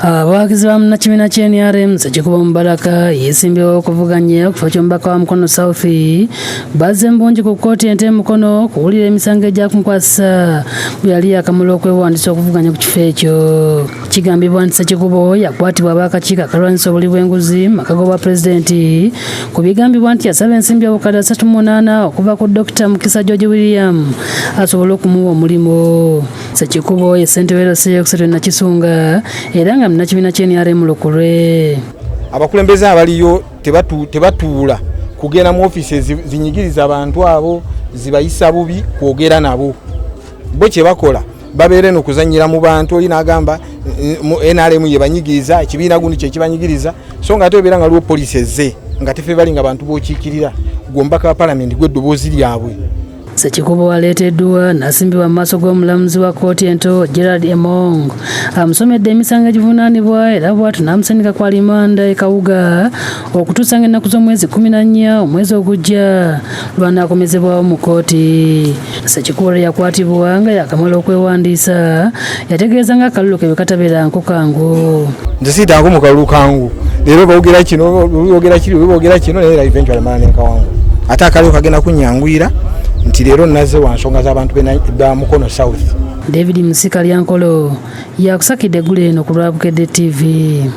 Abawagizi ba munnakibiina ky'NRM Ssekikubo Mubaraka yeesimbyewo okuvuganya ku kifo ky'omubaka wa Mukono South bazze mbungi ku kkooti ente Mukono kuwulira emisango egya kumukwasisa bwe yali yakamala okwewandiisa okuvuganya ku kifo ekyo. Kigambibwa nti Ssekikubo yakwatibwa ab'akakiiko akalwanyisa obuli bw'enguzi mu maka g'obwa pulezidenti ku bigambibwa nti yasaba ensimbi obukadde 38 okuva ku Dr. Mukisa George William asobole okumuwa omulimu. Ssekikubo ye ssentebe w'Ekiseera Nakisunga era nga munnakibiina ky'NRM Lukulwe. Abakulembeze abaliyo tebatuula kugenda mu ofiisi zinyigiriza abantu abo zibayisa bubi kwogera nabo. Bo kye bakola babeere n'okuzannyira mu bantu oli n'agamba NRM ye banyigiriza ekibiina gundi kye kibanyigiriza so nga ate obeera nga aliwo poliisi ezze nga tefe bali nga bantu b'okiikirira gw'omubaka wa paalamenti gw'eddoboozi lyabwe. Ssekikubo aleeteddwa n'asimbibwa mu maaso g'omulamuzi wa kkooti ento Gerald Emong amusomedde emisango egivunaanibwa era bw'atyo n'amusindika ku alimanda e Kawuga okutuusa ng'ennaku z'omwezi 14 omwezi ogujja lw'anaakomezebwawo mu kkooti. Ssekikubo lwe yakwatibwa nga yakamala okwewandiisa yategeeza ng'akalulu ke bwe katabeeranko kangu. Nze siyitanko mu kalulu kangu leero boogera kino boogera kino naye era eventually mala n'enkawangu ate akalulu kagenda kunyangwira nti leero naze wa nsonga z'abantu ba Mukono South. David Musikalyankolo yakusakidde eggulu eno ku Lwabukedde TV.